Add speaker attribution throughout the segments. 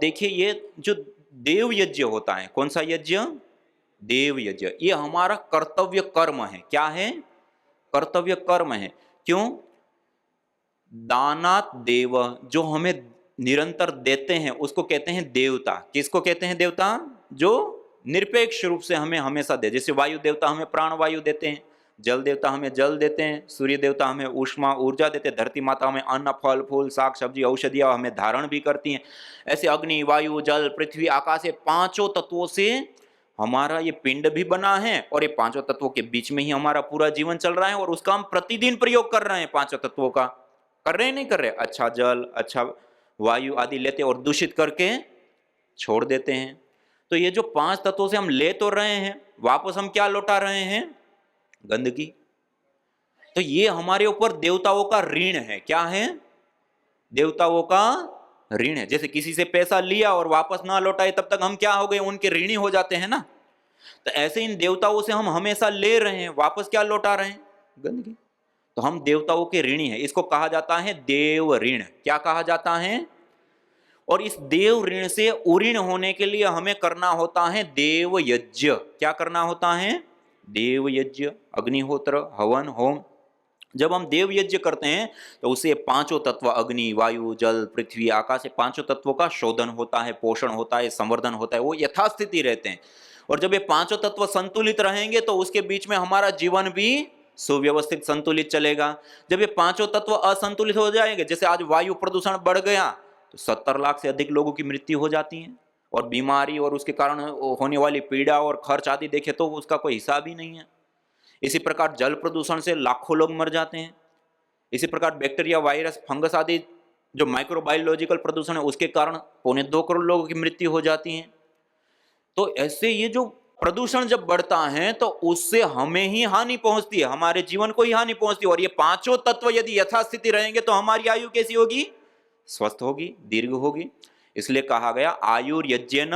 Speaker 1: देखिए ये जो देव यज्ञ होता है, कौन सा यज्ञ? देव यज्ञ, ये हमारा कर्तव्य कर्म है। क्या है? कर्तव्य कर्म है। क्यों? दानात देव, जो हमें निरंतर देते हैं उसको कहते हैं देवता। किसको कहते हैं देवता? जो निरपेक्ष रूप से हमें हमेशा दे। जैसे वायु देवता हमें प्राण वायु देते हैं, जल देवता हमें जल देते हैं, सूर्य देवता हमें ऊष्मा ऊर्जा देते हैं, धरती माता हमें अन्न फल फूल साग सब्जी औषधियां हमें धारण भी करती हैं। ऐसे अग्नि वायु जल पृथ्वी आकाश, ये पांचों तत्वों से हमारा ये पिंड भी बना है, और ये पांचों तत्वों के बीच में ही हमारा पूरा जीवन चल रहा है, और उसका हम प्रतिदिन प्रयोग कर रहे हैं। पांचों तत्वों का कर रहे हैं, नहीं कर रहे? अच्छा जल अच्छा वायु आदि लेते और दूषित करके छोड़ देते हैं। तो ये जो पांच तत्वों से हम ले तो रहे हैं, वापस हम क्या लौटा रहे हैं? गंदगी। तो ये हमारे ऊपर देवताओं का ऋण है। क्या है? देवताओं का ऋण है। जैसे किसी से पैसा लिया और वापस ना लौटाए तब तक हम क्या हो गए? उनके ऋणी हो जाते हैं ना। तो ऐसे इन देवताओं से हम हमेशा ले रहे हैं, वापस क्या लौटा रहे हैं? गंदगी। तो हम देवताओं के ऋणी हैं। इसको कहा जाता है देव ऋण। क्या कहा जाता है? और इस देव ऋण से उऋण होने के लिए हमें करना होता है देव यज्ञ। क्या करना होता है? देव यज्ञ, अग्निहोत्र हवन होम। जब हम देव यज्ञ करते हैं तो उसे पांचों तत्व अग्नि वायु जल पृथ्वी आकाश, पांचों तत्वों का शोधन होता है, पोषण होता है, संवर्धन होता है, वो यथास्थिति रहते हैं। और जब ये पांचों तत्व संतुलित रहेंगे तो उसके बीच में हमारा जीवन भी सुव्यवस्थित संतुलित चलेगा। जब ये पांचों तत्व असंतुलित हो जाएंगे, जैसे आज वायु प्रदूषण बढ़ गया तो 70 लाख से अधिक लोगों की मृत्यु हो जाती है, और बीमारी और उसके कारण होने वाली पीड़ा और खर्च आदि देखे तो उसका कोई हिसाब ही नहीं है। इसी प्रकार जल प्रदूषण से लाखों लोग मर जाते हैं। इसी प्रकार बैक्टीरिया वायरस फंगस आदि जो माइक्रोबायोलॉजिकल प्रदूषण है उसके कारण 2.25 करोड़ लोगों की मृत्यु हो जाती है। तो ऐसे ये जो प्रदूषण जब बढ़ता है तो उससे हमें ही हानि पहुंचती है, हमारे जीवन को ही हानि पहुंचती है। और ये पांचों तत्व यदि यथास्थिति रहेंगे तो हमारी आयु कैसी होगी? स्वस्थ होगी, दीर्घ होगी। इसलिए कहा गया आयुर्यज्ञेन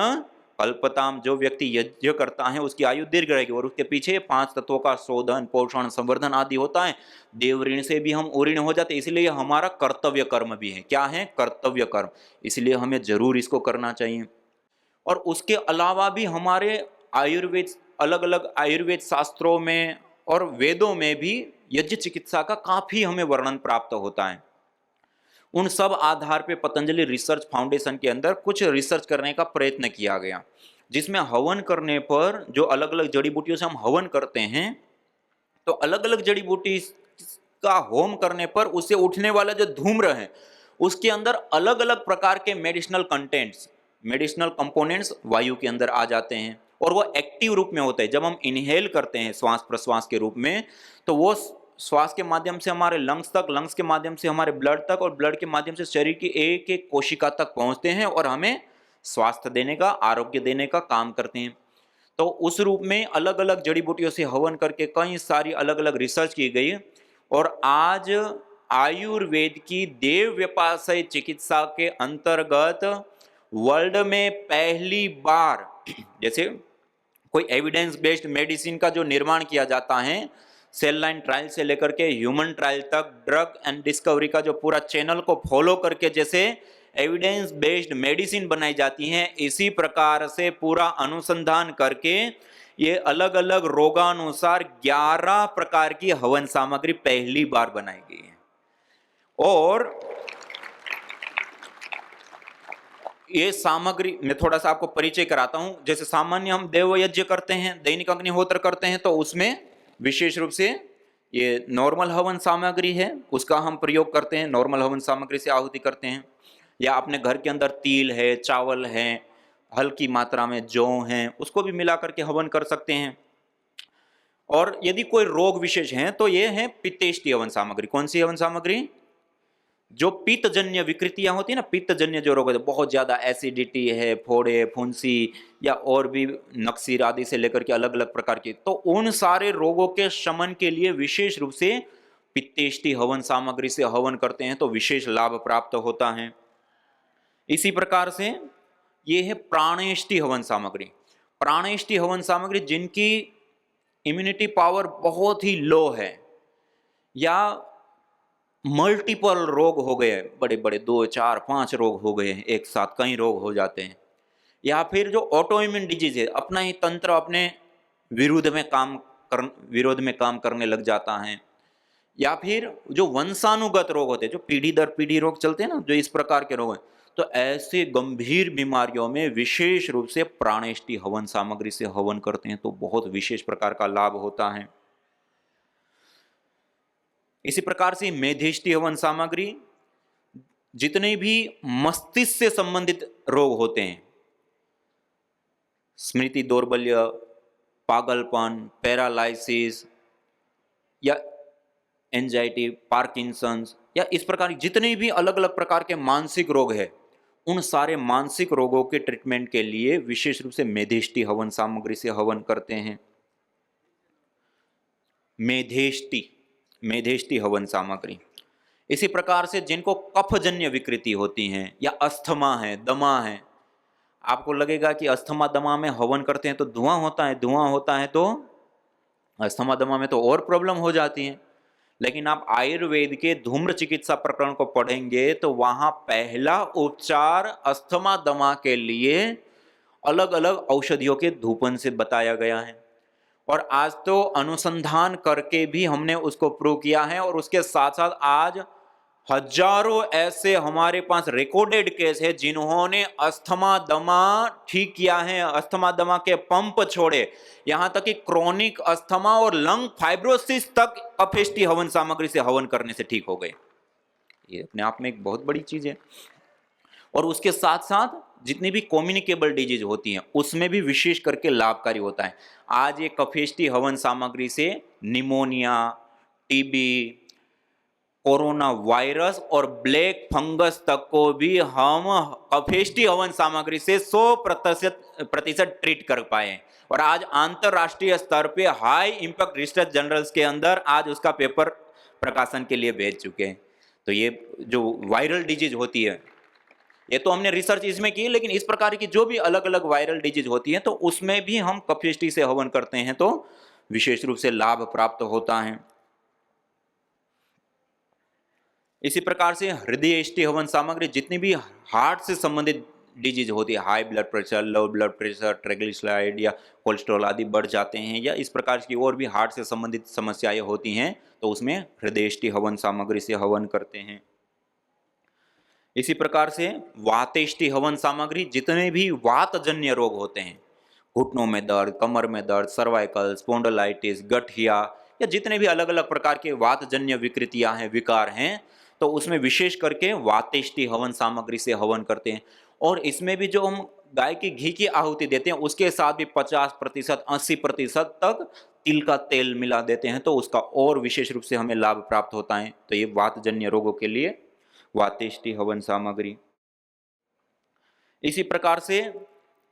Speaker 1: कल्पताम, जो व्यक्ति यज्ञ करता है उसकी आयु दीर्घ रहेगी। और उसके पीछे पांच तत्वों का शोधन पोषण संवर्धन आदि होता है। देव ऋण से भी हम उऋण हो जाते, इसलिए हमारा कर्तव्य कर्म भी है। क्या है? कर्तव्य कर्म। इसलिए हमें जरूर इसको करना चाहिए। और उसके अलावा भी हमारे आयुर्वेद, अलग अलग आयुर्वेद शास्त्रों में और वेदों में भी यज्ञ चिकित्सा का काफी हमें वर्णन प्राप्त होता है। उन सब आधार पे पतंजलि रिसर्च फाउंडेशन के अंदर कुछ रिसर्च करने का प्रयत्न किया गया, जिसमें हवन करने पर जो अलग अलग जड़ी बूटियों से हम हवन करते हैं, तो अलग अलग जड़ी बूटी का होम करने पर उससे उठने वाला जो धूम्र है उसके अंदर अलग अलग प्रकार के मेडिसिनल कंटेंट्स, मेडिसिनल कंपोनेंट्स वायु के अंदर आ जाते हैं, और वो एक्टिव रूप में होते हैं। जब हम इनहेल करते हैं श्वास प्रश्वास के रूप में, तो वो श्वास के माध्यम से हमारे लंग्स तक, लंग्स के माध्यम से हमारे ब्लड तक, और ब्लड के माध्यम से शरीर की एक एक कोशिका तक पहुंचते हैं और हमें स्वास्थ्य देने का, आरोग्य देने का काम करते हैं। तो उस रूप में अलग अलग जड़ी बूटियों से हवन करके कई सारी अलग अलग रिसर्च की गई, और आज आयुर्वेद की देव व्यापार चिकित्सा के अंतर्गत वर्ल्ड में पहली बार जैसे कोई एविडेंस बेस्ड मेडिसिन का जो निर्माण किया जाता है, सेल लाइन ट्रायल से लेकर के ह्यूमन ट्रायल तक, ड्रग एंड डिस्कवरी का जो पूरा चैनल को फॉलो करके जैसे एविडेंस बेस्ड मेडिसिन बनाई जाती हैं, इसी प्रकार से पूरा अनुसंधान करके ये अलग अलग रोगानुसार 11 प्रकार की हवन सामग्री पहली बार बनाई गई है। और ये सामग्री मैं थोड़ा सा आपको परिचय कराता हूं। जैसे सामान्य हम देव यज्ञ करते हैं, दैनिक अग्निहोत्र करते हैं, तो उसमें विशेष रूप से ये नॉर्मल हवन सामग्री है उसका हम प्रयोग करते हैं, नॉर्मल हवन सामग्री से आहुति करते हैं। या अपने घर के अंदर तिल है, चावल है, हल्की मात्रा में जौ है, उसको भी मिला करके हवन कर सकते हैं। और यदि कोई रोग विशेष है तो ये है पित्तेष्टि हवन सामग्री। कौन सी हवन सामग्री? जो पित्तजन्य विकृतियां होती है ना, पित्तजन्य जो रोग होते हैं, बहुत ज्यादा एसिडिटी है, फोड़े फुंसी या और भी नक्सीर आदि से लेकर के अलग अलग प्रकार की, तो उन सारे रोगों के शमन के लिए विशेष रूप से पित्तेष्टि हवन सामग्री से हवन करते हैं तो विशेष लाभ प्राप्त होता है। इसी प्रकार से ये है प्राणेष्टि हवन सामग्री। प्राणेष्टि हवन सामग्री जिनकी इम्यूनिटी पावर बहुत ही लो है, या मल्टीपल रोग हो गए, बड़े बड़े 2 4 5 रोग हो गए हैं एक साथ, कई रोग हो जाते हैं। या फिर जो ऑटो इम्यून डिजीज है, अपना ही तंत्र अपने विरोध में काम करने लग जाता है। या फिर जो वंशानुगत रोग होते हैं, जो पीढ़ी दर पीढ़ी रोग चलते हैं ना, जो इस प्रकार के रोग हैं, तो ऐसे गंभीर बीमारियों में विशेष रूप से प्राणेष्टि हवन सामग्री से हवन करते हैं तो बहुत विशेष प्रकार का लाभ होता है। इसी प्रकार से मेधेष्टि हवन सामग्री, जितने भी मस्तिष्क से संबंधित रोग होते हैं, स्मृति दौर्बल्य, पागलपन, पैरालाइसिस या एंजाइटी, पार्किंसंस या इस प्रकार जितने भी अलग अलग प्रकार के मानसिक रोग हैं, उन सारे मानसिक रोगों के ट्रीटमेंट के लिए विशेष रूप से मेधेष्टि हवन सामग्री से हवन करते हैं। मेधेष्टि हवन सामग्री। इसी प्रकार से जिनको कफजन्य विकृति होती हैं या अस्थमा है, दमा है, आपको लगेगा कि अस्थमा दमा में हवन करते हैं तो धुआं होता है तो अस्थमा दमा में तो और प्रॉब्लम हो जाती है। लेकिन आप आयुर्वेद के धूम्र चिकित्सा प्रकरण को पढ़ेंगे तो वहां पहला उपचार अस्थमा दमा के लिए अलग अलग औषधियों के धूपन से बताया गया है। और आज तो अनुसंधान करके भी हमने उसको प्रूव किया है, और उसके साथ साथ आज हजारों ऐसे हमारे पास रिकॉर्डेड केस है जिन्होंने अस्थमा दमा ठीक किया है, अस्थमा दमा के पंप छोड़े, यहां तक कि क्रोनिक अस्थमा और लंग फाइब्रोसिस तक कफेष्टि हवन सामग्री से हवन करने से ठीक हो गए। ये अपने आप में एक बहुत बड़ी चीज है। और उसके साथ साथ जितनी भी कम्युनिकेबल डिजीज होती हैं उसमें भी विशेष करके लाभकारी होता है। आज ये कफेष्टि हवन सामग्री से निमोनिया, टीबी, कोरोना वायरस और ब्लैक फंगस तक को भी हम कफेष्टि हवन सामग्री से 100% ट्रीट कर पाए। और आज अंतरराष्ट्रीय स्तर पे हाई इंपैक्ट रिसर्च जर्नल्स के अंदर आज उसका पेपर प्रकाशन के लिए भेज चुके हैं। तो ये जो वायरल डिजीज होती है, ये तो हमने रिसर्च इसमें की, लेकिन इस प्रकार की जो भी अलग अलग वायरल डिजीज होती है तो उसमें भी हम कफेष्टि से हवन करते हैं तो विशेष रूप से लाभ प्राप्त होता है। इसी प्रकार से हृदयेष्टि हवन सामग्री, जितनी भी हार्ट से संबंधित डिजीज होती है, high blood pressure, low blood pressure, triglyceride या कोलेस्ट्रॉल आदि बढ़ जाते हैं, या इस प्रकार की और भी हार्ट से संबंधित समस्याएं होती हैं तो उसमें हृदयेष्टि हवन सामग्री से हवन करते हैं। इसी प्रकार से वातेष्टि हवन सामग्री, जितने भी वातजन्य रोग होते हैं, घुटनों में दर्द, कमर में दर्द, सर्वाइकल, स्पॉन्डिलाइटिस, गठिया या जितने भी अलग अलग प्रकार के वातजन्य विकृतियां हैं, विकार हैं, तो उसमें विशेष करके वातेष्टि हवन सामग्री से हवन करते हैं। और इसमें भी जो हम गाय की घी की आहुति देते हैं उसके साथ भी 50% 80% तक तिल का तेल मिला देते हैं तो उसका और विशेष रूप से हमें लाभ प्राप्त होता है। तो ये वातजन्य रोगों के लिए वातेष्टि हवन सामग्री। इसी प्रकार से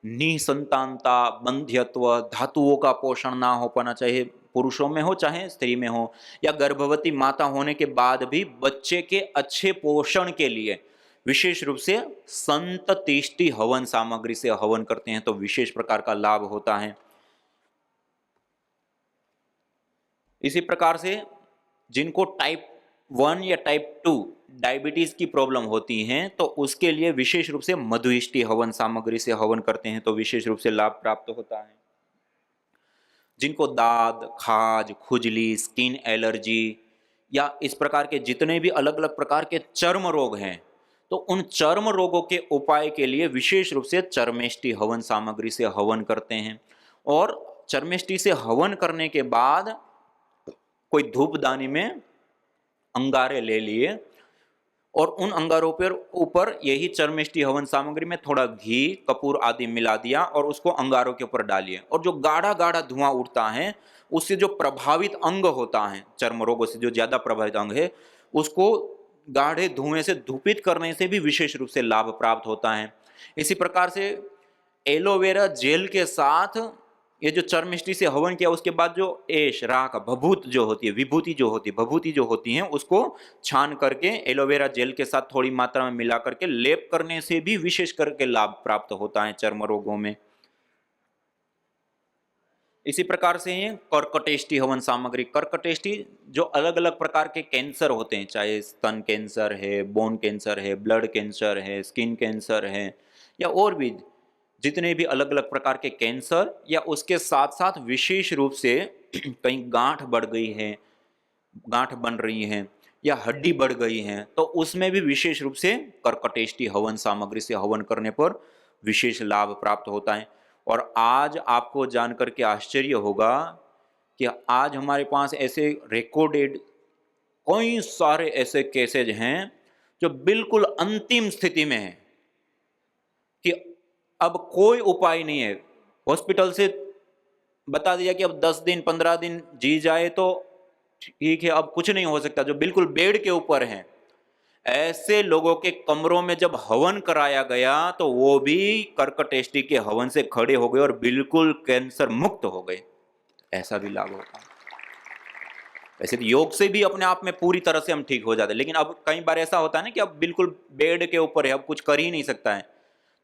Speaker 1: निसंतानता, बंध्यत्व, धातुओं का पोषण ना हो पाना, चाहे पुरुषों में हो चाहे स्त्री में हो, या गर्भवती माता होने के बाद भी बच्चे के अच्छे पोषण के लिए विशेष रूप से संततिष्टि हवन सामग्री से हवन करते हैं तो विशेष प्रकार का लाभ होता है। इसी प्रकार से जिनको टाइप 1 या टाइप 2 डायबिटीज की प्रॉब्लम होती हैं तो उसके लिए विशेष रूप से मधुइष्टि हवन सामग्री से हवन करते हैं तो विशेष रूप से लाभ प्राप्त होता है। जिनको दाद, खाज, खुजली, स्किन एलर्जी या इस प्रकार के जितने भी अलग अलग प्रकार के चर्म रोग हैं तो उन चर्म रोगों के उपाय के लिए विशेष रूप से चर्मेष्टि हवन सामग्री से हवन करते हैं। और चर्मेष्टि से हवन करने के बाद कोई धूपदानी में अंगारे ले लिए और उन अंगारों पर ऊपर यही चर्मेष्टि हवन सामग्री में थोड़ा घी, कपूर आदि मिला दिया और उसको अंगारों के ऊपर डालिए। और जो गाढ़ा गाढ़ा धुआं उठता है उससे जो प्रभावित अंग होता है, चर्म रोगों से जो ज्यादा प्रभावित अंग है, उसको गाढ़े धुएं से धूपित करने से भी विशेष रूप से लाभ प्राप्त होता है। इसी प्रकार से एलोवेरा जेल के साथ ये जो चर्मेष्टि से हवन किया उसके बाद जो ऐश, राख, भभूत जो होती है, विभूति जो होती है, भभूति जो होती है, उसको छान करके एलोवेरा जेल के साथ थोड़ी मात्रा में मिला करके लेप करने से भी विशेष करके लाभ प्राप्त होता है चर्म रोगों में। इसी प्रकार से ये कर्कटेष्टि हवन सामग्री, कर्कटेष्टि जो अलग अलग प्रकार के कैंसर होते हैं, चाहे स्तन कैंसर है, बोन कैंसर है, ब्लड कैंसर है, स्किन कैंसर है, या और भी जितने भी अलग अलग प्रकार के कैंसर, या उसके साथ साथ विशेष रूप से कहीं गांठ बढ़ गई है, गांठ बन रही है, या हड्डी बढ़ गई है, तो उसमें भी विशेष रूप से कर्कटेष्टि हवन सामग्री से हवन करने पर विशेष लाभ प्राप्त होता है। और आज आपको जानकर के आश्चर्य होगा कि आज हमारे पास ऐसे रिकॉर्डेड कई सारे ऐसे केसेज हैं जो बिल्कुल अंतिम स्थिति में हैं कि अब कोई उपाय नहीं है। हॉस्पिटल से बता दिया कि अब 10 दिन 15 दिन जी जाए तो ठीक है, अब कुछ नहीं हो सकता, जो बिल्कुल बेड के ऊपर हैं। ऐसे लोगों के कमरों में जब हवन कराया गया तो वो भी कर्कटेष्टि के हवन से खड़े हो गए और बिल्कुल कैंसर मुक्त हो गए। ऐसा भी लाभ होता है। वैसे तो योग से भी अपने आप में पूरी तरह से हम ठीक हो जाते हैं, लेकिन अब कई बार ऐसा होता है ना कि अब बिल्कुल बेड के ऊपर है, अब कुछ कर ही नहीं सकता है,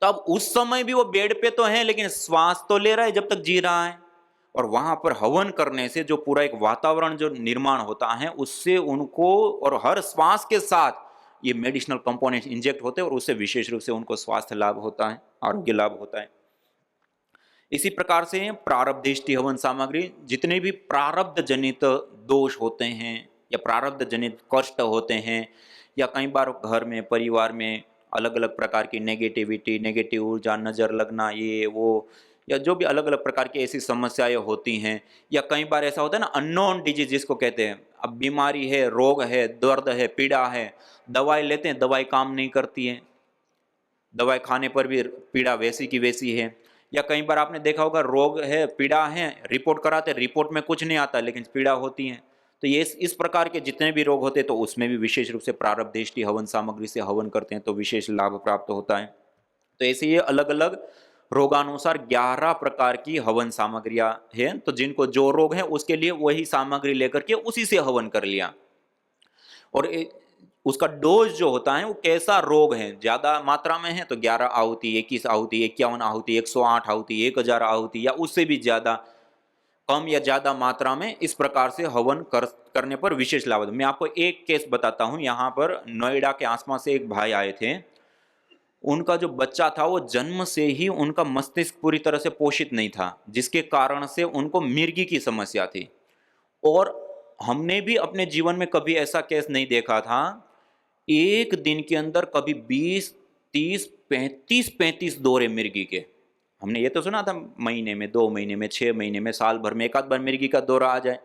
Speaker 1: तो अब उस समय भी वो बेड पे तो है लेकिन श्वास तो ले रहा है जब तक जी रहा है। और वहां पर हवन करने से जो पूरा एक वातावरण जो निर्माण होता है, उससे उनको और हर श्वास के साथ ये मेडिसिनल कंपोनेंट इंजेक्ट होते हैं और उससे विशेष रूप से उनको स्वास्थ्य लाभ होता है, आरोग्य लाभ होता है। इसी प्रकार से प्रारब्धिष्टि हवन सामग्री, जितने भी प्रारब्ध जनित दोष होते हैं या प्रारब्ध जनित कष्ट होते हैं, या कई बार घर में परिवार में अलग अलग प्रकार की नेगेटिविटी, नेगेटिव ऊर्जा, नज़र लगना, ये वो, या जो भी अलग अलग प्रकार की ऐसी समस्याएं होती हैं, या कई बार ऐसा होता है ना अननोन डिजीज जिसको कहते हैं, अब बीमारी है, रोग है, दर्द है, पीड़ा है, दवाई लेते हैं, दवाई काम नहीं करती है, दवाई खाने पर भी पीड़ा वैसी की वैसी है। या कई बार आपने देखा होगा रोग है, पीड़ा है, रिपोर्ट कराते, रिपोर्ट में कुछ नहीं आता लेकिन पीड़ा होती है। तो ये इस प्रकार के जितने भी रोग होते हैं तो उसमें भी विशेष रूप से प्रारब्धेष्टि हवन सामग्री से हवन करते हैं तो विशेष लाभ प्राप्त होता है। तो ऐसे ये अलग अलग रोगानुसार 11 प्रकार की हवन सामग्रियां हैं, तो जिनको जो रोग है उसके लिए वही सामग्री लेकर के उसी से हवन कर लिया। और उसका डोज जो होता है वो कैसा रोग है, ज्यादा मात्रा में है तो 11 आहुति, 21 आहुति, 51 आहुति, 108 आहुति, 1000 आहुति, या उससे भी ज्यादा, कम या ज्यादा मात्रा में, इस प्रकार से हवन करने पर विशेष लाभ। मैं आपको एक केस बताता हूं। यहाँ पर नोएडा के आसपास से एक भाई आए थे, उनका जो बच्चा था वो जन्म से ही उनका मस्तिष्क पूरी तरह से पोषित नहीं था, जिसके कारण से उनको मिर्गी की समस्या थी। और हमने भी अपने जीवन में कभी ऐसा केस नहीं देखा था। एक दिन के अंदर कभी 20, 30, 35 दौरे मिर्गी के। हमने ये तो सुना था महीने में, 2 महीने में, 6 महीने में, साल भर में एक आध बार मिर्गी का दौरा आ जाए।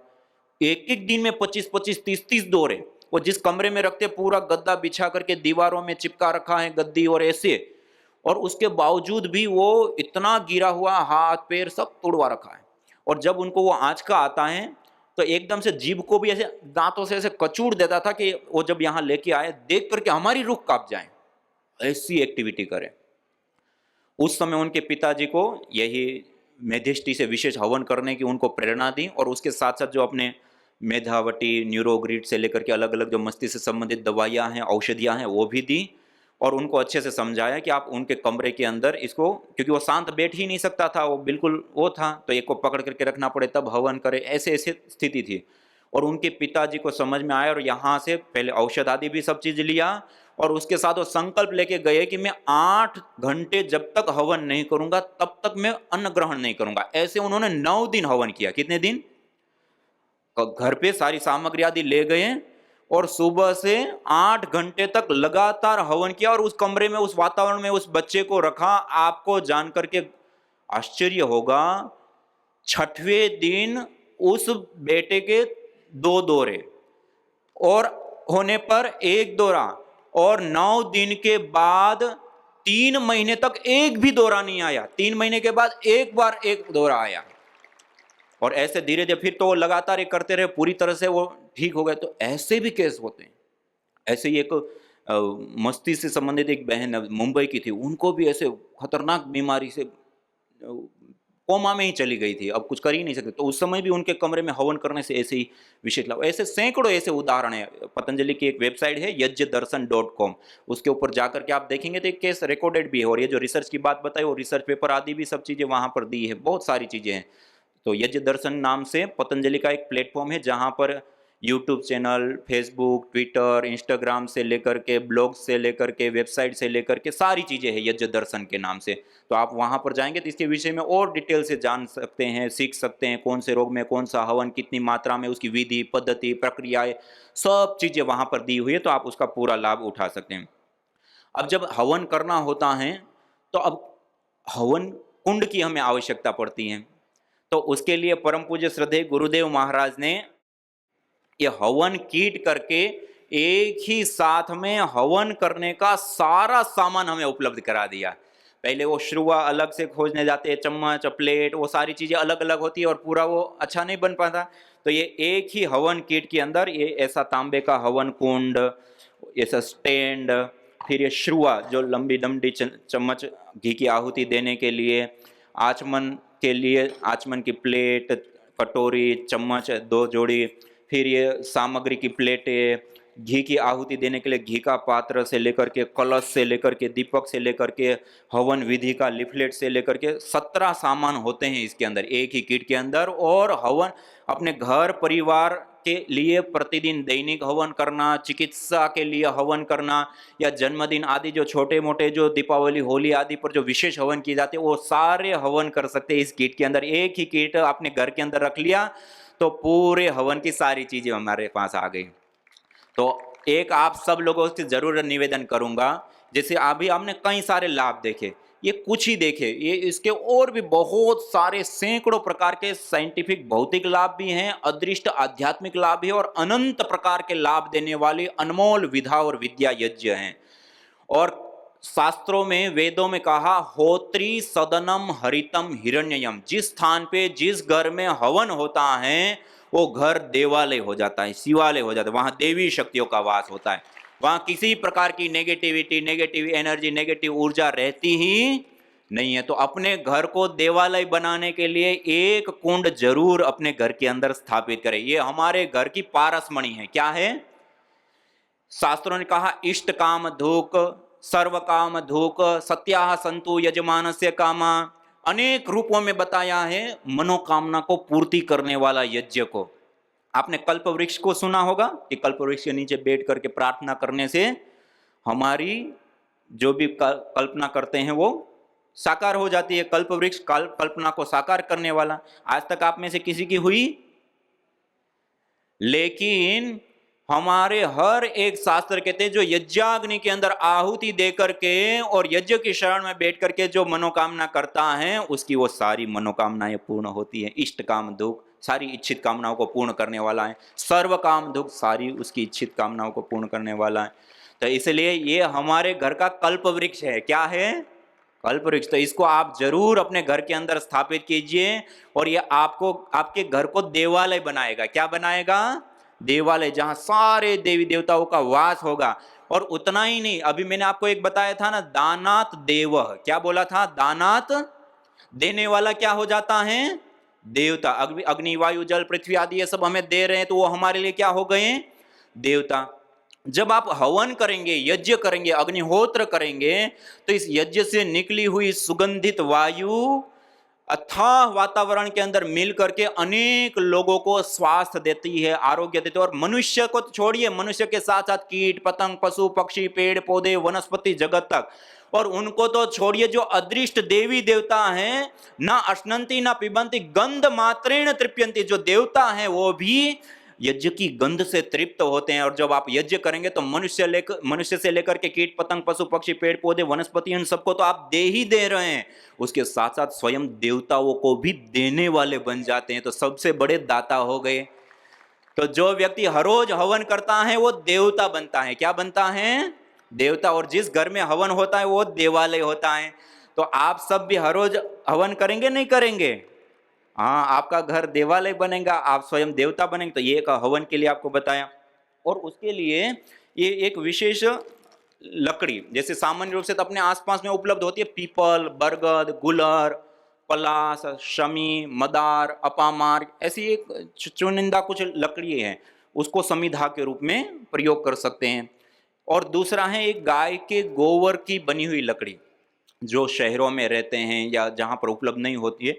Speaker 1: एक एक दिन में 25, 30 दौरे। वो जिस कमरे में रखते पूरा गद्दा बिछा करके दीवारों में चिपका रखा है गद्दी और ऐसे, और उसके बावजूद भी वो इतना गिरा हुआ, हाथ पैर सब तोड़वा रखा है। और जब उनको वो आंचका आता है तो एकदम से जीभ को भी ऐसे दांतों से ऐसे कचूड़ देता था कि वो जब यहाँ लेके आए देख करके हमारी रूह कांप जाए, ऐसी एक्टिविटी करे। उस समय उनके पिताजी को यही मेधिष्टि से विशेष हवन करने की उनको प्रेरणा दी, और उसके साथ साथ जो अपने मेधावटी, न्यूरोग्रिड से लेकर के अलग अलग जो मस्तिष्क से संबंधित दवाइयाँ हैं, औषधियाँ हैं, वो भी दी। और उनको अच्छे से समझाया कि आप उनके कमरे के अंदर इसको, क्योंकि वो शांत बैठ ही नहीं सकता था, वो बिल्कुल वो था, तो एक को पकड़ करके रखना पड़े तब हवन करे, ऐसे ऐसे स्थिति थी। और उनके पिताजी को समझ में आया और यहाँ से पहले औषध आदि भी सब चीज़ लिया, और उसके साथ वो संकल्प लेके गए कि मैं 8 घंटे जब तक हवन नहीं करूंगा तब तक मैं अन्न ग्रहण नहीं करूंगा। ऐसे उन्होंने 9 दिन हवन किया। कितने दिन? घर पे सारी सामग्री आदि ले गए और सुबह से 8 घंटे तक लगातार हवन किया, और उस कमरे में, उस वातावरण में उस बच्चे को रखा। आपको जानकर के आश्चर्य होगा, 6वें दिन उस बेटे के 2 दौरे और होने पर 1 दौरा, और 9 दिन के बाद 3 महीने तक एक भी दौरा नहीं आया। 3 महीने के बाद एक बार एक दौरा आया, और ऐसे धीरे धीरे फिर तो वो लगातार ये करते रहे, पूरी तरह से वो ठीक हो गए। तो ऐसे भी केस होते हैं। ऐसे ही एक मस्तिष्क से संबंधित एक बहन मुंबई की थी, उनको भी ऐसे खतरनाक बीमारी से कोमा में ही चली गई थी, अब कुछ कर ही नहीं सकते। तो उस समय भी उनके कमरे में हवन करने से ऐसे ही विशेष लाभ। ऐसे सैकड़ों ऐसे उदाहरण है। पतंजलि की एक वेबसाइट है यज्ञदर्शन.com, उसके ऊपर जाकर के आप देखेंगे तो एक केस रिकॉर्डेड भी है, और ये जो रिसर्च की बात बताई वो रिसर्च पेपर आदि भी सब चीज़ें वहाँ पर दी है, बहुत सारी चीज़ें हैं। तो यज्ञ दर्शन नाम से पतंजलि का एक प्लेटफॉर्म है जहाँ पर YouTube channel, Facebook, Twitter, Instagram से लेकर के ब्लॉग से लेकर के वेबसाइट से लेकर के सारी चीज़ें हैं यज्ञ दर्शन के नाम से। तो आप वहाँ पर जाएंगे तो इसके विषय में और डिटेल से जान सकते हैं, सीख सकते हैं, कौन से रोग में कौन सा हवन, कितनी मात्रा में, उसकी विधि, पद्धति, प्रक्रियाएं, सब चीज़ें वहाँ पर दी हुई है, तो आप उसका पूरा लाभ उठा सकते हैं। अब जब हवन करना होता है तो अब हवन कुंड की हमें आवश्यकता पड़ती है। तो उसके लिए परम पूज्य श्रद्धेय गुरुदेव महाराज ने ये हवन कीट करके एक ही साथ में हवन करने का सारा सामान हमें उपलब्ध करा दिया। पहले वो श्रुआ अलग से खोजने जाते हैं, चम्मच, प्लेट, वो सारी चीजें अलग अलग होती है और पूरा वो अच्छा नहीं बन पाता। तो ये एक ही हवन कीट के अंदर ये ऐसा तांबे का हवन कुंड, ऐसा स्टैंड, फिर ये श्रुआ जो लंबी लंबी चम्मच घी की आहुति देने के लिए, आचमन के लिए आचमन की प्लेट, कटोरी, चम्मच 2 जोड़ी, फिर ये सामग्री की प्लेटें, घी की आहुति देने के लिए घी का पात्र से लेकर के कलश से लेकर के दीपक से लेकर के हवन विधि का लिफलेट से लेकर के 17 सामान होते हैं इसके अंदर, एक ही किट के अंदर। और हवन अपने घर परिवार के लिए प्रतिदिन दैनिक हवन करना, चिकित्सा के लिए हवन करना, या जन्मदिन आदि जो छोटे मोटे जो दीपावली, होली आदि पर जो विशेष हवन किए जाते हैं वो सारे हवन कर सकते हैं इस किट के अंदर। एक ही किट आपने घर के अंदर रख लिया तो पूरे हवन की सारी चीजें हमारे पास आ गई। तो एक आप सब लोगों से जरूर निवेदन करूंगा, जैसे अभी हमने कई सारे लाभ देखे, ये कुछ ही देखे, ये इसके और भी बहुत सारे सैकड़ों प्रकार के साइंटिफिक भौतिक लाभ भी हैं, अदृष्ट आध्यात्मिक लाभ भी, और अनंत प्रकार के लाभ देने वाली अनमोल विधा और विद्या यज्ञ हैं। और शास्त्रों में, वेदों में कहा, होत्री सदनम हरितम हिरण्ययम, जिस स्थान पे जिस घर में हवन होता है वो घर देवालय हो जाता है, शिवालय हो जाता है, वहां देवी शक्तियों का वास होता है, वहां किसी प्रकार की नेगेटिविटी, नेगेटिव एनर्जी, नेगेटिव ऊर्जा रहती ही नहीं है। तो अपने घर को देवालय बनाने के लिए एक कुंड जरूर अपने घर के अंदर स्थापित करें। ये हमारे घर की पारसमणि है। क्या है? शास्त्रों ने कहा, इष्ट काम धूक, सर्व काम धूक, सत्याह संतु यजमानस्य कामा, अनेक रूपों में बताया है मनोकामना को पूर्ति करने वाला यज्ञ को। आपने कल्प वृक्ष को सुना होगा कि कल्प वृक्ष के नीचे बैठ करके प्रार्थना करने से हमारी जो भी कल्पना करते हैं वो साकार हो जाती है। कल्प वृक्ष कल्पना को साकार करने वाला। आज तक आप में से किसी की हुई? लेकिन हमारे हर एक शास्त्र कहते हैं जो यज्ञाग्नि के अंदर आहुति दे करके और यज्ञ की शरण में बैठ करके जो मनोकामना करता है उसकी वो सारी मनोकामनाएं पूर्ण होती है। इष्ट काम दुख, सारी इच्छित कामनाओं को पूर्ण करने वाला है। सर्व काम दुख, सारी उसकी इच्छित कामनाओं को पूर्ण करने वाला है। तो इसलिए ये हमारे घर का कल्प वृक्ष है। क्या है? कल्प वृक्ष। तो इसको आप जरूर अपने घर के अंदर स्थापित कीजिए और ये आपको, आपके घर को देवालय बनाएगा। क्या बनाएगा? देवालय, जहां सारे देवी देवताओं का वास होगा। और उतना ही नहीं, अभी मैंने आपको एक बताया था ना, दानात देव। क्या बोला था? दानात, देने वाला क्या हो जाता है? देवता। अग्नि, वायु, जल, पृथ्वी आदि ये सब हमें दे रहे हैं तो वो हमारे लिए क्या हो गए? देवता। जब आप हवन करेंगे, यज्ञ करेंगे, अग्निहोत्र करेंगे, तो इस यज्ञ से निकली हुई सुगंधित वायु अथाह वातावरण के अंदर मिल करके अनेक लोगों को स्वास्थ्य देती है, आरोग्य देती है। और मनुष्य को तो छोड़िए, मनुष्य के साथ साथ कीट पतंग, पशु पक्षी, पेड़ पौधे, वनस्पति जगत तक, और उनको तो छोड़िए, जो अदृष्ट देवी देवता हैं, ना अश्नंती ना पिबंती, गंध मात्रेण तृप्यंती, जो देवता हैं वो भी यज्ञ की गंध से तृप्त होते हैं। और जब आप यज्ञ करेंगे तो मनुष्य से लेकर के कीट पतंग, पशु पक्षी, पेड़ पौधे, वनस्पति, इन सबको तो आप दे ही दे रहे हैं, उसके साथ साथ स्वयं देवताओं को भी देने वाले बन जाते हैं। तो सबसे बड़े दाता हो गए। तो जो व्यक्ति हर रोज हवन करता है वो देवता बनता है। क्या बनता है? देवता। और जिस घर में हवन होता है वो देवालय होता है। तो आप सब भी हर रोज हवन करेंगे? नहीं करेंगे? हाँ, आपका घर देवालय बनेगा, आप स्वयं देवता बनेंगे। तो ये एक हवन के लिए आपको बताया। और उसके लिए ये एक विशेष लकड़ी, जैसे सामान्य रूप से तो अपने आसपास में उपलब्ध होती है, पीपल, बरगद, गुलर, पलास, शमी, मदार, अपामार, ऐसी एक चुनिंदा कुछ लकड़ी है, उसको समिधा के रूप में प्रयोग कर सकते हैं। और दूसरा है एक गाय के गोबर की बनी हुई लकड़ी, जो शहरों में रहते हैं या जहाँ पर उपलब्ध नहीं होती है,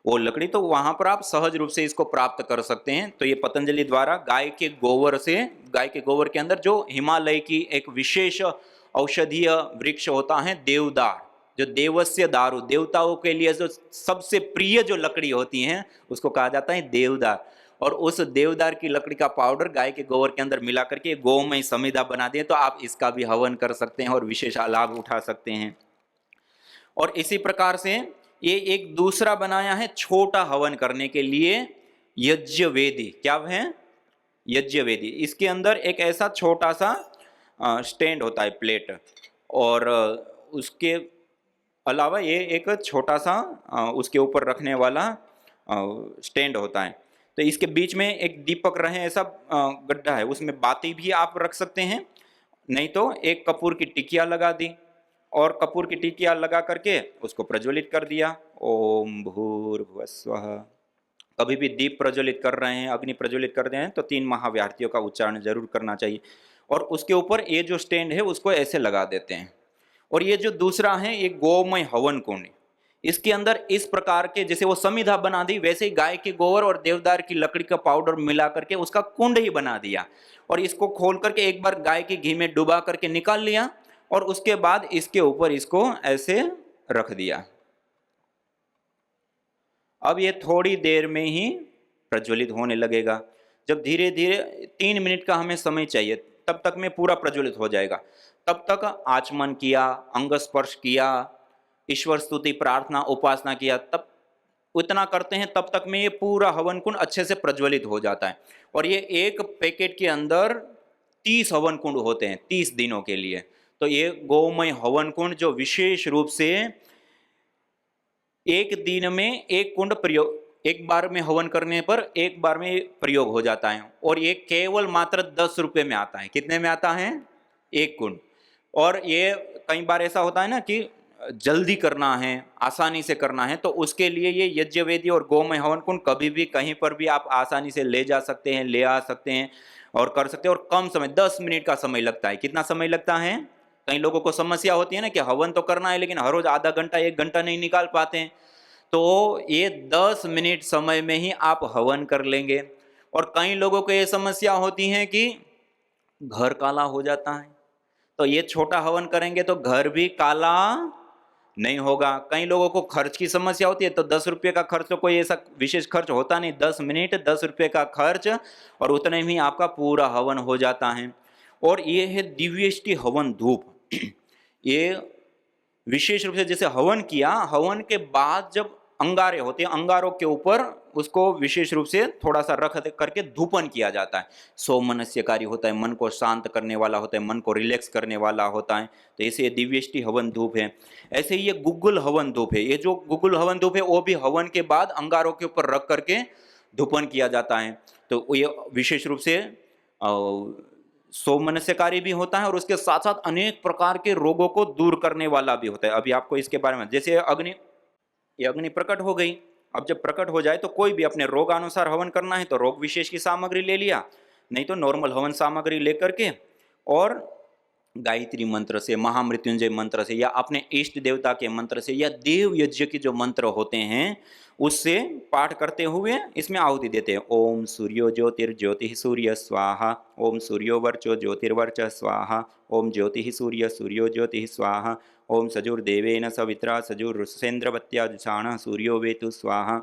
Speaker 1: वो लकड़ी तो वहां पर आप सहज रूप से इसको प्राप्त कर सकते हैं। तो ये पतंजलि द्वारा गाय के गोबर से, गाय के गोबर के अंदर जो हिमालय की एक विशेष औषधीय वृक्ष होता है देवदार, जो देवस्य दारू, देवताओं के लिए जो सबसे प्रिय जो लकड़ी होती है उसको कहा जाता है देवदार। और उस देवदार की लकड़ी का पाउडर गाय के गोबर के अंदर मिला करके गोमय समिधा बना दिए, तो आप इसका भी हवन कर सकते हैं और विशेष लाभ उठा सकते हैं। और इसी प्रकार से ये एक दूसरा बनाया है छोटा हवन करने के लिए, यज्ञ वेदी। क्या है? यज्ञ वेदी। इसके अंदर एक ऐसा छोटा सा स्टैंड होता है, प्लेट, और उसके अलावा ये एक छोटा सा उसके ऊपर रखने वाला स्टैंड होता है। तो इसके बीच में एक दीपक रहे ऐसा गड्ढा है, उसमें बाती भी आप रख सकते हैं, नहीं तो एक कपूर की टिकिया लगा दी और कपूर की टिकिया लगा करके उसको प्रज्वलित कर दिया। ओम भूर्भुवः स्वः। कभी भी दीप प्रज्वलित कर रहे हैं, अग्नि प्रज्वलित कर रहे हैं, तो 3 महाव्याहतियों का उच्चारण जरूर करना चाहिए। और उसके ऊपर ये जो स्टैंड है उसको ऐसे लगा देते हैं। और ये जो दूसरा है ये गोमय हवन कुंड, इसके अंदर इस प्रकार के, जैसे वो समिधा बना दी वैसे ही गाय के गोबर और देवदार की लकड़ी का पाउडर मिला करके उसका कुंड ही बना दिया। और इसको खोल करके एक बार गाय के घी में डुबा करके निकाल लिया और उसके बाद इसके ऊपर इसको ऐसे रख दिया। अब ये थोड़ी देर में ही प्रज्वलित होने लगेगा। जब धीरे धीरे 3 मिनट का हमें समय चाहिए, तब तक में पूरा प्रज्वलित हो जाएगा। तब तक आचमन किया, अंग स्पर्श किया, ईश्वर स्तुति, प्रार्थना, उपासना किया, तब उतना करते हैं तब तक में ये पूरा हवन कुंड अच्छे से प्रज्वलित हो जाता है। और ये एक पैकेट के अंदर 30 हवन कुंड होते हैं 30 दिनों के लिए। तो ये गोमय हवन कुंड जो विशेष रूप से एक दिन में एक कुंड प्रयोग, एक बार में हवन करने पर एक बार में प्रयोग हो जाता है। और ये केवल मात्र 10 रुपये में आता है। कितने में आता है? एक कुंड। और ये कई बार ऐसा होता है ना कि जल्दी करना है, आसानी से करना है, तो उसके लिए ये यज्ञ वेदी और गोमय हवन कुंड कभी भी कहीं पर भी आप आसानी से ले जा सकते हैं, ले आ सकते हैं और कर सकते हैं। और कम समय, 10 मिनट का समय लगता है। कितना समय लगता है? कई लोगों को समस्या होती है ना कि हवन तो करना है लेकिन हर रोज आधा घंटा 1 घंटा नहीं निकाल पाते हैं, तो ये 10 मिनट समय में ही आप हवन कर लेंगे। और कई लोगों को ये समस्या होती है कि घर काला हो जाता है, तो ये छोटा हवन करेंगे तो घर भी काला नहीं होगा। कई लोगों को खर्च की समस्या होती है, तो 10 रुपये का खर्च तो कोई ऐसा विशेष खर्च होता नहीं, 10 मिनट 10 रुपये का खर्च और उतने में ही आपका पूरा हवन हो जाता है। और ये है दिव्यष्टि हवन धूप। ये विशेष रूप से जैसे हवन किया, हवन के बाद जब अंगारे होते हैं, अंगारों के ऊपर उसको विशेष रूप से थोड़ा सा रख करके धूपन किया जाता है। सौमनस्यकारी होता है, मन को शांत करने वाला होता है, मन को रिलैक्स करने वाला होता है। तो ऐसे ये दिव्यष्टि हवन धूप है। ऐसे ही ये गुग्गुल हवन धूप है। ये जो गुग्गुल हवन धूप है वो भी हवन के बाद अंगारों के ऊपर रख करके धूपन किया जाता है। तो ये विशेष रूप से सौमनस्यकारी भी होता है और उसके साथ साथ अनेक प्रकार के रोगों को दूर करने वाला भी होता है। अभी आपको इसके बारे में, जैसे अग्नि, ये अग्नि प्रकट हो गई। अब जब प्रकट हो जाए तो कोई भी अपने रोग अनुसार हवन करना है तो रोग विशेष की सामग्री ले लिया, नहीं तो नॉर्मल हवन सामग्री लेकर के और गायत्री मंत्र से, महामृत्युंजय मंत्र से, या अपने इष्ट देवता के मंत्र से, या देव यज्ञ के जो मंत्र होते हैं उससे पाठ करते हुए इसमें आहुति देते हैं। ओम सूर्यो ज्योतिर्ज्योति सूर्य स्वाहा, ओम सूर्यो वर्चो ज्योतिर्वर्च स्वाहा, ओम ज्योति सूर्य सूर्यो ज्योति स्वाहा, ओम सजुर्देवेन सवित्रा सजुर्सेन्द्रवत्या जुषाणः सूर्यो वेतु स्वाहा,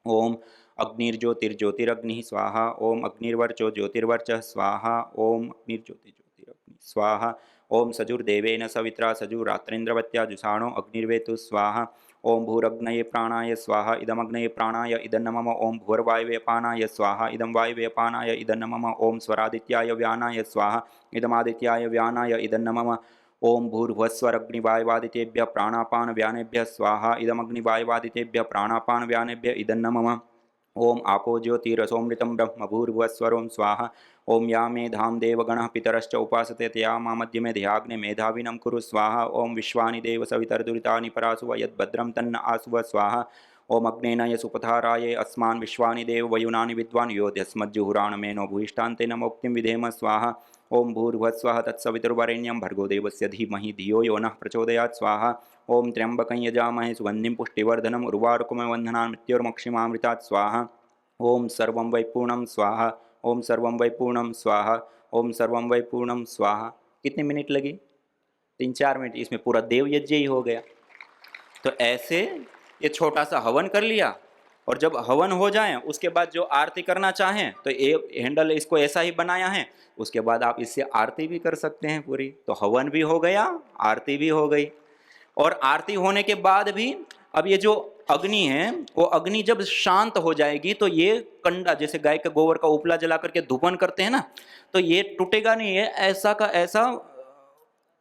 Speaker 1: ओम अग्निर्ज्योतिर्ज्योतिरग्निः स्वाहा, ओम अग्निर्वर्चो ज्योतिर्वर्चः स्वाहा, ओम अग्निर्ज्योतिर्ज्योतिरग्निः स्वाहा, ओम सजुर्देवेन सवित्रा सजुरात्रेन्द्रवत्या जुषाणो अग्निर्वेतु स्वाहा, ओम भूरग्नये प्राणाय स्वाहा, इदमग्नये प्राणाय इदं नमः, ओम भूर्वायवे अपानाय स्वाहा, इदं वायवे अपानाय इदं नमः, ओम स्वरादित्याय व्यानाय स्वाहा, इदमादित्याय व्यानाय इदं नमः, ओम भूर्भुवस्वरग्निवायवादितेभ्यः प्राणापान व्यानेभ्यः स्वाहा, इदमग्निवायवादितेभ्यः प्राणापान व्यानेभ्यः इदं नमः, ओम आपो ज्योतिरसोमृतं ब्रह्म भूर्भुवस्वरों स्वाहा, ओम या मेधां देवगणः पितरश्च उपासते तया मामद्य मेधाग्ने मेधाविनं कुरु स्वाहा, ओम विश्वानि देव सवितर्दुरितानि परासुव यद्भद्रं तन्न आसुव स्वाहा, ओम अग्नेनाय सुपथाराये अस्मान् विश्वानि देव वयुनानि विद्वान् योध्यस्मज्जुहुराणमेनो भूयिष्ठान्ते नमोक्तिं विधेम स्वाहा, ओम भूर्भुवस्वः तत्सवितुर्वरेण्यं भर्गो देवस्य धीमहि धियो यो नः प्रचोदयात् स्वाहा। ओम त्र्यंबकं यजामहे सुगंधिं पुष्टिवर्धनम् उर्वारुकमिव बन्धनान् मृत्योर्मुक्षीमामृतात् स्वाहा। ओम सर्वं वै पूर्णं स्वाहा। ओम सर्वं वै पूर्णं स्वाहा। ओम सर्वं वै पूर्णं स्वाहा। कितने मिनट लगी? 3-4 मिनट, इसमें पूरा देव यज्ञ ही हो गया। तो ऐसे ये छोटा सा हवन कर लिया, और जब हवन हो जाए उसके बाद जो आरती करना चाहें तो ये हैंडल इसको ऐसा ही बनाया है, उसके बाद आप इससे आरती भी कर सकते हैं पूरी। तो हवन भी हो गया, आरती भी हो गई। और आरती होने के बाद भी अब ये जो अग्नि है, वो अग्नि जब शांत हो जाएगी तो ये कंडा, जैसे गाय के गोबर का उपला जला करके धूपन करते हैं ना, तो ये टूटेगा नहीं, ये ऐसा का ऐसा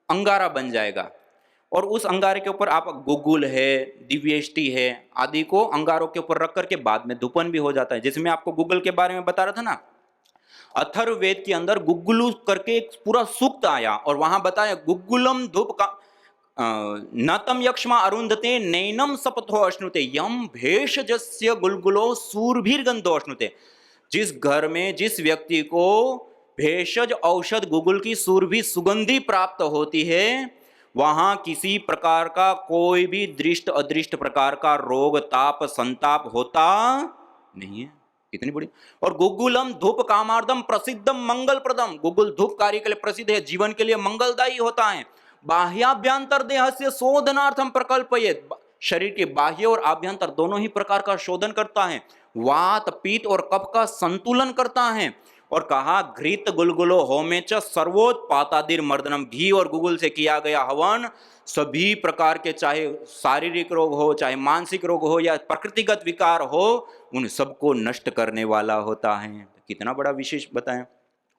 Speaker 1: अंगारा बन जाएगा। और उस अंगारे के ऊपर आप गुग्गुल है, दिव्येष्टि है आदि को अंगारों के ऊपर रख करके बाद में धूपन भी हो जाता है। जैसे मैं आपको गुग्गुल के बारे में बता रहा था ना, अथर्ववेद के अंदर गुग्गुलु करके एक पूरा सूक्त आया, और वहां बताया गुग्गुलम धूप का नतम यक्ष्मा अरुंधते नैनम सपथो अश्नुते यम भेषजस्य गुलगुलो सूरभीर्गंधो अश्नुते। जिस घर में जिस व्यक्ति को भेषज औषध गुगुल की सूरभि सुगंधि प्राप्त होती है, वहां किसी प्रकार का कोई भी दृष्ट अदृष्ट प्रकार का रोग ताप संताप होता नहीं है। कितनी बड़ी। और गुग्गुलम धूप कामार्दम प्रसिद्धम मंगल प्रदम, गुग्गुल धूप कार्य के लिए प्रसिद्ध है, जीवन के लिए मंगलदायी होता है। बाह्याभ्यंतर देह से शोधनार्थम प्रकल्पयेत, शरीर के बाह्य और आभ्यंतर दोनों ही प्रकार का शोधन करता है। वात पीत और कफ का संतुलन करता है। और कहा घृत गुलगुलो होमे च सर्वोत्पातादिर मर्दनम, घी और गुगुल से किया गया हवन सभी प्रकार के, चाहे शारीरिक रोग हो, चाहे मानसिक रोग हो, या प्रकृतिगत विकार हो, उन सबको नष्ट करने वाला होता है। कितना बड़ा विशेष बताएं।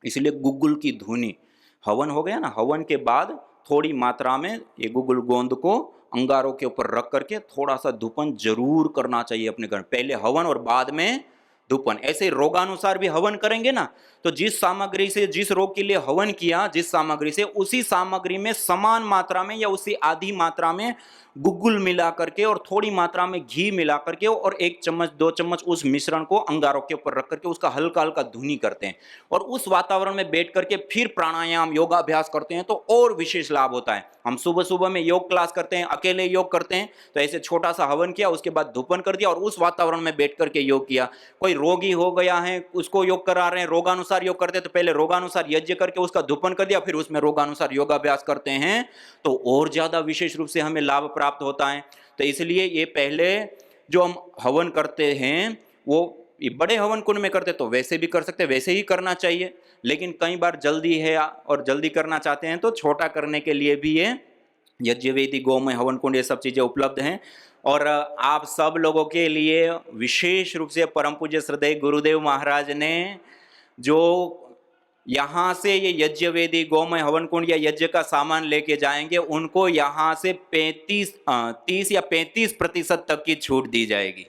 Speaker 1: इसलिए गुग्गुल की धुनी, हवन हो गया ना, हवन के बाद थोड़ी मात्रा में ये गुग्गुल गोंद को अंगारों के ऊपर रख करके थोड़ा सा धूपन जरूर करना चाहिए अपने घर। पहले हवन और बाद में धूपन। ऐसे रोगानुसार भी हवन करेंगे ना, तो जिस सामग्री से, जिस रोग के लिए हवन किया जिस सामग्री से, उसी सामग्री में समान मात्रा में या उसी आधी मात्रा में गुग्गुल मिला करके और थोड़ी मात्रा में घी मिला करके और 1 चम्मच 2 चम्मच उस मिश्रण को अंगारों के ऊपर रख करके उसका हल्का हल्का धुनी करते हैं, और उस वातावरण में बैठ करके फिर प्राणायाम योगाभ्यास करते हैं, तो और विशेष लाभ होता है। हम सुबह सुबह में योग क्लास करते हैं, अकेले योग करते हैं, तो ऐसे छोटा सा हवन किया, उसके बाद धूपन कर दिया और उस वातावरण में बैठ करके योग किया। कोई रोगी हो गया है, उसको योग करा रहे हैं, रोगानुसार योग करते हैं, तो पहले रोगानुसार यज्ञ करके उसका धूपन कर दिया, फिर उसमें रोगानुसार योगाभ्यास करते हैं, तो और ज्यादा विशेष रूप से हमें लाभ प्राप्त होता है। तो इसलिए ये पहले जो हम हवन करते हैं वो बड़े हवन कुंड में करते, तो वैसे भी कर सकते, वैसे ही करना चाहिए। लेकिन कई बार जल्दी है और जल्दी करना चाहते हैं, तो छोटा करने के लिए भी ये यज्ञवेदी, गोमय हवन कुंड, ये सब चीजें उपलब्ध हैं। और आप सब लोगों के लिए विशेष रूप से परम पूज्य श्रद्धेय गुरुदेव महाराज ने जो यहाँ से ये यज्ञवेदी, गोमय हवन कुंड या यज्ञ का सामान लेके जाएंगे, उनको यहाँ से 30 या 35% तक की छूट दी जाएगी।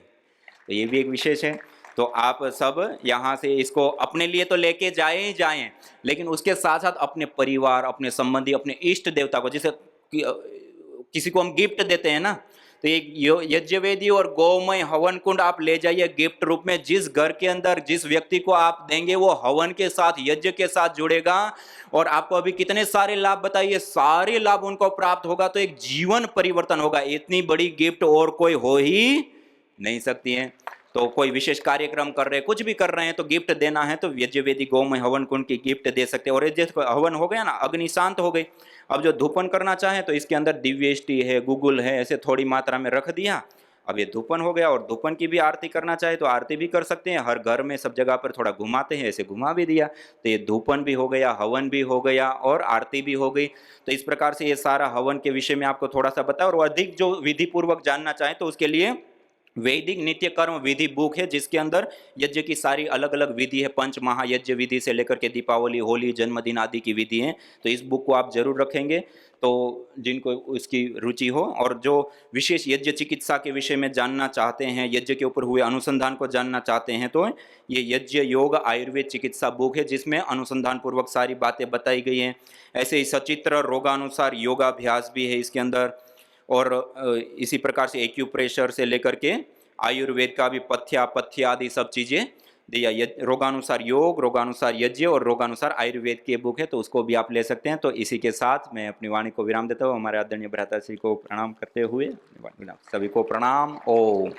Speaker 1: तो ये भी एक विशेष है। तो आप सब यहाँ से इसको अपने लिए तो लेके जाए ही जाएं, लेकिन उसके साथ साथ अपने परिवार, अपने संबंधी, अपने इष्ट देवता को, जैसे किसी को हम गिफ्ट देते हैं ना, तो ये यज्ञवेदी और गोमय हवन कुंड आप ले जाइए गिफ्ट रूप में। जिस घर के अंदर जिस व्यक्ति को आप देंगे वो हवन के साथ, यज्ञ के साथ जुड़ेगा, और आपको अभी कितने सारे लाभ बताइए, सारे लाभ उनको प्राप्त होगा, तो एक जीवन परिवर्तन होगा। इतनी बड़ी गिफ्ट और कोई हो ही नहीं सकती है। तो कोई विशेष कार्यक्रम कर रहे हैं, कुछ भी कर रहे हैं, तो गिफ्ट देना है तो यज्ञवेदी गोमय हवन कुंड की गिफ्ट दे सकते हैं। और जैसे हवन हो गया ना, अग्नि शांत हो गई, अब जो धूपन करना चाहे तो इसके अंदर दिव्येष्टि है, गुगुल है, ऐसे थोड़ी मात्रा में रख दिया, अब ये धूपन हो गया। और धूपन की भी आरती करना चाहे तो आरती भी कर सकते हैं, हर घर में सब जगह पर थोड़ा घुमाते हैं, ऐसे घुमा भी दिया, तो ये धूपन भी हो गया, हवन भी हो गया और आरती भी हो गई। तो इस प्रकार से ये सारा हवन के विषय में आपको थोड़ा सा बताया। और अधिक जो विधि पूर्वक जानना चाहे तो उसके लिए वैदिक नित्य कर्म विधि बुक है, जिसके अंदर यज्ञ की सारी अलग अलग विधि है, पंच महायज्ञ विधि से लेकर के दीपावली, होली, जन्मदिन आदि की विधि है। तो इस बुक को आप जरूर रखेंगे, तो जिनको उसकी रुचि हो। और जो विशेष यज्ञ चिकित्सा के विषय में जानना चाहते हैं, यज्ञ के ऊपर हुए अनुसंधान को जानना चाहते हैं, तो ये यज्ञ योग आयुर्वेद चिकित्सा बुक है, जिसमें अनुसंधान पूर्वक सारी बातें बताई गई हैं। ऐसे ही सचित्र रोगानुसार योगाभ्यास भी है इसके अंदर, और इसी प्रकार से एक्यूप्रेशर से लेकर के आयुर्वेद का भी पथ्य आदि सब चीज़ें रोगानुसार योग, रोगानुसार यज्ञ और रोगानुसार आयुर्वेद की बुक है, तो उसको भी आप ले सकते हैं। तो इसी के साथ मैं अपनी वाणी को विराम देता हूँ। हमारे आदरणीय भ्राता श्री को प्रणाम करते हुए सभी को प्रणाम। ओम।